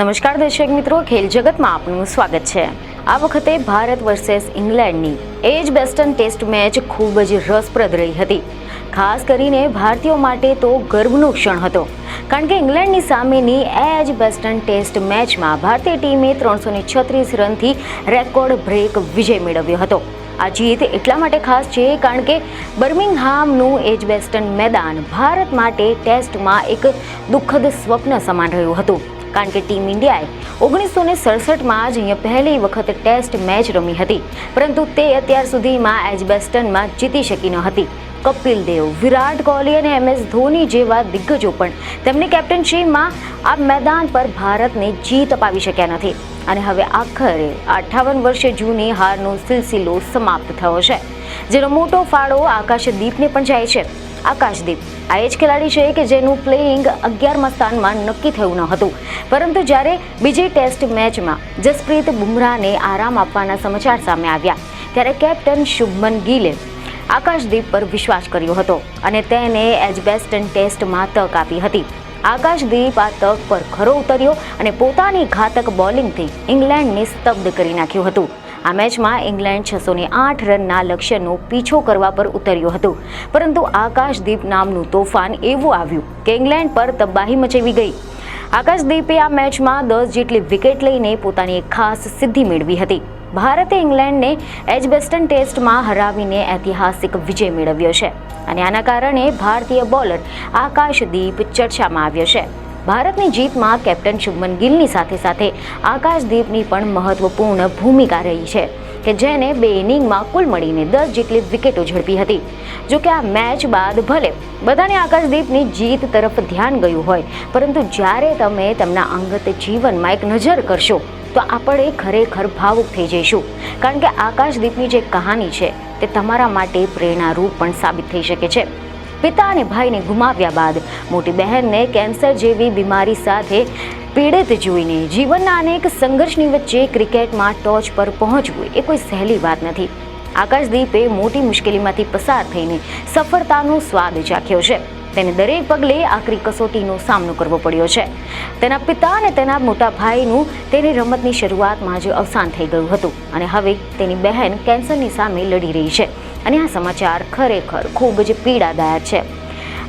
નમસ્કાર દર્શક મિત્રો, ખેલ જગતમાં આપનું સ્વાગત છે। આ વખતે ભારત વર્સેસ ઇંગ્લેન્ડની એજબેસ્ટન ટેસ્ટ મેચ ખૂબ જ રસપ્રદ રહી હતી। ખાસ કરીને ભારતીયો માટે તો ગર્વનો ક્ષણ હતો, કારણ કે ઇંગ્લેન્ડની સામેની એજબેસ્ટન ટેસ્ટ મેચમાં ભારતીય ટીમે 336 રનથી રેકોર્ડ બ્રેક વિજય મેળવ્યો હતો। આ જીત એટલા માટે ખાસ છે કારણ કે બર્મિંગહામનું એજબેસ્ટન મેદાન ભારત માટે ટેસ્ટમાં એક દુઃખદ સ્વપ્ન સમાન રહ્યું હતું, કારણ કે ટીમ ઇન્ડિયાએ 1967માં જ અહીંયા પહેલી વખત ટેસ્ટ મેચ રમી હતી, પરંતુ તે અત્યાર સુધીમાં એજબેસ્ટનમાં જીતી શકી ન હતી। કપિલ દેવ, વિરાટ કોહલી અને MS ધોની જેવા દિગ્ગજો પણ તેમની કેપ્ટનશીપમાં આ મેદાન પર ભારતને જીત અપાવી શક્યા નથી, અને હવે આખરે 58 વર્ષ જૂની હારનો સિલસિલો સમાપ્ત થયો છે, જેનો મોટો ફાળો આકાશદીપને પણ જાય છે। આકાશદીપ આ એ જ ખેલાડી છે કે જેનું પ્લેઇંગ 11મા સ્થાનમાં નક્કી થયું ન હતું, પરંતુ જ્યારે બીજી ટેસ્ટ મેચમાં જસપ્રીત બુમરાહને આરામ આપવાના સમાચાર સામે આવ્યા ત્યારે કેપ્ટન શુભમન ગિલે આકાશદીપ પર વિશ્વાસ કર્યો હતો અને તેને એજબેસ્ટન ટેસ્ટમાં તક આપી હતી। આકાશદીપ આ તક પર ખરો ઉતર્યો અને પોતાની ઘાતક બોલિંગથી ઇંગ્લેન્ડને સ્તબ્ધ કરી નાખ્યું હતું। આ મેચમાં ઇંગ્લેન્ડ 608 રનના લક્ષ્યનો પીછો કરવા પર ઉતર્યું હતું, પરંતુ આકાશદીપ નામનું તોફાન એવું આવ્યું કે ઇંગ્લેન્ડ પર તબાહી મચાવી ગઈ। આકાશદીપે આ મેચમાં 10 જેટલી વિકેટ લઈને પોતાની એક ખાસ સિદ્ધિ મેળવી હતી। ભારતે ઇંગ્લેન્ડને એજબેસ્ટન ટેસ્ટમાં હરાવીને ઐતિહાસિક વિજય મેળવ્યો છે, અને આના કારણે ભારતીય બોલર આકાશદીપ ચર્ચામાં આવ્યો છે। ભારતની જીતમાં કેપ્ટન શુભમન ગિલની સાથે સાથે આકાશદીપની પણ મહત્વપૂર્ણ ભૂમિકા રહી છે, કે જેને 2 ઇનિંગમાં કુલ મળીને 10 જેટલી વિકેટો ઝડપી હતી। જો કે આ મેચ બાદ ભલે બધાને આકાશદીપની જીત તરફ ધ્યાન ગયું હોય, પરંતુ જ્યારે તમે તેમના અંગત જીવનમાં એક નજર કરશો તો આપણે ખરેખર ભાવુક થઈ જઈશું, કારણ કે આકાશદીપની જે કહાની છે તે તમારા માટે પ્રેરણારૂપ પણ સાબિત થઈ શકે છે। પિતા અને ભાઈને ગુમાવ્યા બાદ મોટી બહેનને કેન્સર જેવી બીમારી સાથે પીડિત જોઈને જીવનના અનેક સંઘર્ષની વચ્ચે ક્રિકેટમાં ટોચ પર પહોંચવું એ કોઈ સહેલી વાત નથી। આકાશદીપે મોટી મુશ્કેલીમાંથી પસાર થઈને સફળતાનો સ્વાદ ચાખ્યો છે। તેને દરેક પગલે આકરી કસોટીનો સામનો કરવો પડ્યો છે। તેના પિતા અને તેના મોટા ભાઈનું તેની રમતની શરૂઆતમાં જ અવસાન થઈ ગયું હતું, અને હવે તેની બહેન કેન્સરની સામે લડી રહી છે, અને આ સમાચાર ખરેખર ખૂબ જ પીડાદાયક છે।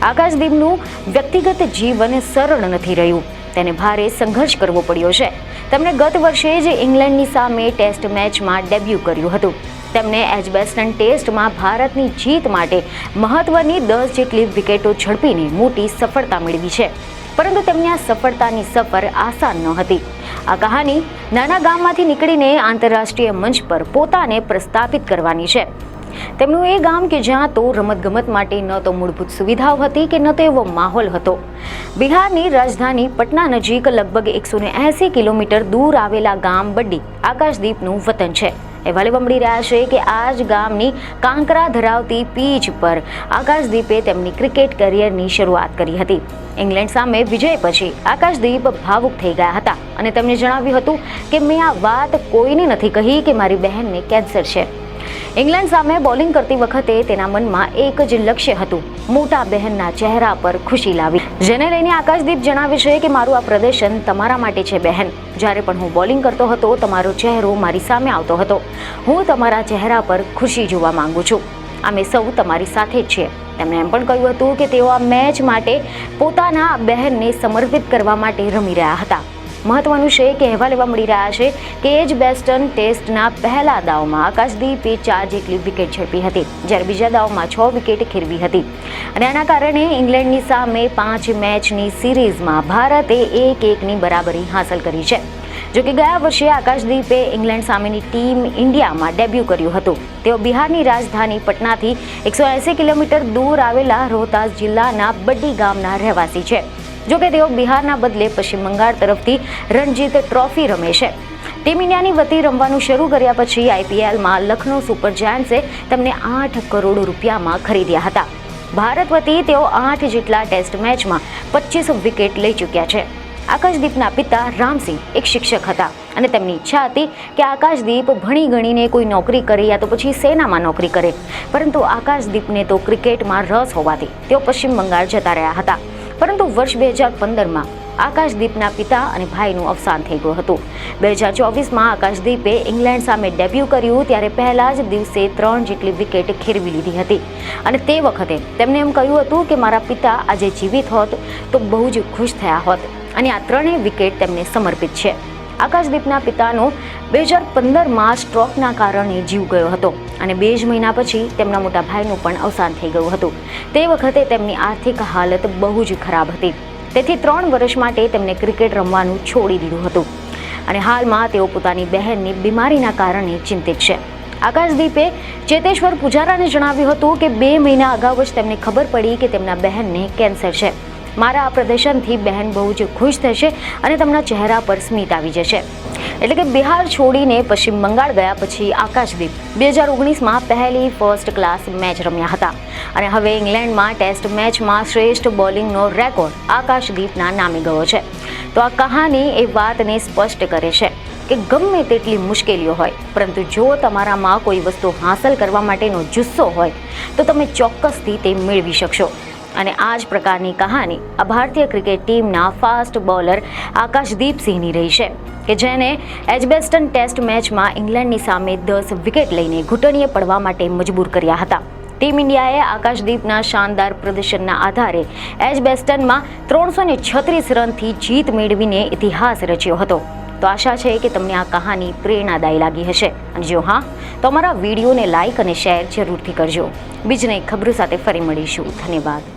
આકાશદીપનું વ્યક્તિગત જીવન સરળ નથી રહ્યું, તેને ભારે સંઘર્ષ કરવો પડ્યો છે। તેમણે ગત વર્ષે જ ઇંગ્લેન્ડની સામે ટેસ્ટ મેચમાં ડેબ્યુ કર્યું હતું। તેમણે એજબેસ્ટન ટેસ્ટમાં ભારતની જીત માટે મહત્વની 10 જેટલી વિકેટો ઝડપીને મોટી સફળતા મેળવી છે, પરંતુ તેમની આ સફળતાની સફર આસાન ન હતી। આ કહાની નાના ગામમાંથી નીકળીને આંતરરાષ્ટ્રીય મંચ પર પોતાને પ્રસ્થાપિત કરવાની છે। તેમનું એ ગામ કે જ્યાં તો રમતગમત માટે ન તો મૂળભૂત સુવિધાઓ હતી કે ન તો એવો માહોલ હતો। બિહારની રાજધાની પટના નજીક લગભગ 180 કિલોમીટર દૂર આવેલા ગામ બડ્ડી આકાશદીપનું વતન છે। અહેવાલો મળી રહ્યા છે કે આ જ ગામની કાંકરા ધરાવતી પીચ પર આકાશદીપે તેમની ક્રિકેટ કરિયરની શરૂઆત કરી હતી। ઇંગ્લેન્ડ સામે વિજય પછી આકાશદીપ ભાવુક થઈ ગયા હતા, અને તેમણે જણાવ્યું હતું કે મેં આ વાત કોઈને નથી કહી કે મારી બહેનને કેન્સર છે। ઇંગ્લેન્ડ સામે બોલિંગ કરતી વખતે તેના મનમાં એક જ લક્ષ્ય હતું, મોટા બહેનના ચહેરા પર ખુશી લાવી, જેને લઈને આકાશદીપ જણાવે છે કે મારું આ પ્રદર્શન તમારા માટે છે બહેન। જ્યારે પણ હું બોલિંગ કરતો હતો તમારો ચહેરો મારી સામે આવતો હતો, હું તમારા ચહેરા પર ખુશી જોવા માંગુ છું। અમે સૌ તમારી સાથે જ છીએ। તેમણે એમ પણ કહ્યું હતું કે તેઓ આ મેચ માટે પોતાના બહેનને સમર્પિત કરવા માટે રમી રહ્યા હતા। મહત્વનું છે કે અહેવાલ એવા મળી રહ્યા છે કે એજબેસ્ટન ટેસ્ટના પહેલા દાવમાં આકાશદીપે 4 જેટલી વિકેટ ઝડપી હતી, જ્યારે બીજા દાવમાં 6 વિકેટ ખેરવી હતી, અને આના કારણે ઇંગ્લેન્ડની સામે 5 મેચની સિરીઝમાં ભારતે 1-1ની બરાબરી હાંસલ કરી છે। જો કે ગયા વર્ષે આકાશદીપે ઇંગ્લેન્ડ સામેની ટીમ ઇન્ડિયામાં ડેબ્યુ કર્યું હતું। તેઓ બિહારની રાજધાની પટનાથી 180 કિલોમીટર દૂર આવેલા રોહતાસ જિલ્લાના બડ્ડી ગામના રહેવાસી છે। જો કે તેઓ બિહારના બદલે પશ્ચિમ બંગાળ તરફથી રણજીત ટ્રોફી રમે છે। ટીમ ઇન્ડિયાની વતી રમવાનું શરૂ કર્યા પછી IPLમાં લખનૌ સુપર જાયન્ટ્સે તેમને 8 કરોડ રૂપિયામાં ખરીદ્યા હતા। ભારત વતી તેઓ 8 જેટલા ટેસ્ટ મેચમાં 25 વિકેટ લઈ ચૂક્યા છે। આકાશદીપના પિતા રામસિંહ એક શિક્ષક હતા, અને તેમની ઈચ્છા હતી કે આકાશદીપ ભણી ગણીને કોઈ નોકરી કરે યા તો પછી સેનામાં નોકરી કરે, પરંતુ આકાશદીપને તો ક્રિકેટમાં રસ હોવાથી તેઓ પશ્ચિમ બંગાળ જતા રહ્યા હતા। પરંતુ વર્ષ 2015માં આકાશદીપના પિતા અને ભાઈનું અવસાન થઈ ગયું હતું. 2024માં આકાશદીપે ઇંગ્લેન્ડ સામે ડેબ્યુ કર્યું ત્યારે પહેલા જ દિવસે 3 જેટલી વિકેટ ખેરવી લીધી હતી અને તે વખતે તેમને એમ કહ્યું હતું કે મારા પિતા આજે જીવિત હોત તો બહુ જ ખુશ થયા હોત અને આ 3 વિકેટ તેમને સમર્પિત છે. આકાશદીપના પિતાનો 2015માં સ્ટ્રોકના કારણે જીવ ગયો હતો અને 2 જ મહિના પછી તેમના મોટા ભાઈનું પણ અવસાન થઈ ગયું હતું. તે વખતે તેમની આર્થિક હાલત બહુ જ ખરાબ હતી. તેથી 3 વર્ષ માટે તેમને ક્રિકેટ રમવાનું છોડી દીધું હતું અને હાલમાં તેઓ પોતાની બહેનની બીમારીના કારણે ચિંતિત છે. આકાશદીપે ચેતેશ્વર પુજારાને જણાવ્યું હતું કે 2 મહિના અગાઉ જ તેમને ખબર પડી કે તેમના બહેનને કેન્સર છે. મારા આ પ્રદર્શનથી બહેન બહુ જ ખુશ થશે અને તેમના ચહેરા પર સ્મિત આવી જશે. એટલે કે બિહાર છોડીને પશ્ચિમ બંગાળ ગયા પછી આકાશદીપ 2019માં પહેલી ફર્સ્ટ ક્લાસ મેચ રમ્યા હતા અને હવે ઇંગ્લેન્ડમાં ટેસ્ટ મેચમાં શ્રેષ્ઠ બોલિંગનો રેકોર્ડ આકાશદીપના નામે ગયો છે. તો આ કહાની એ વાતને સ્પષ્ટ કરે છે કે ગમે તેટલી મુશ્કેલીઓ હોય પરંતુ જો તમારામાં કોઈ વસ્તુ હાંસલ કરવા માટેનો જુસ્સો હોય તો તમે ચોક્કસથી તે મેળવી શકશો. અને આ જ પ્રકારની કહાની આ ભારતીય ક્રિકેટ ટીમના ફાસ્ટ બોલર આકાશદીપ સિંહની રહી છે કે જેને એજબેસ્ટન ટેસ્ટ મેચમાં ઇંગ્લેન્ડની સામે 10 વિકેટ લઈને ઘૂંટણીએ પડવા માટે મજબૂર કર્યા હતા. ટીમ ઇન્ડિયાએ આકાશદીપના શાનદાર પ્રદર્શનના આધારે એજબેસ્ટનમાં 336 રનથી જીત મેળવીને ઇતિહાસ રચ્યો હતો. તો આશા છે કે તમને આ કહાની પ્રેરણાદાયી લાગી હશે અને જો હા તો અમારા વિડીયોને લાઇક અને શેર જરૂરથી કરજો. બીજી નઈ ખબરો સાથે ફરી મળીશું. ધન્યવાદ.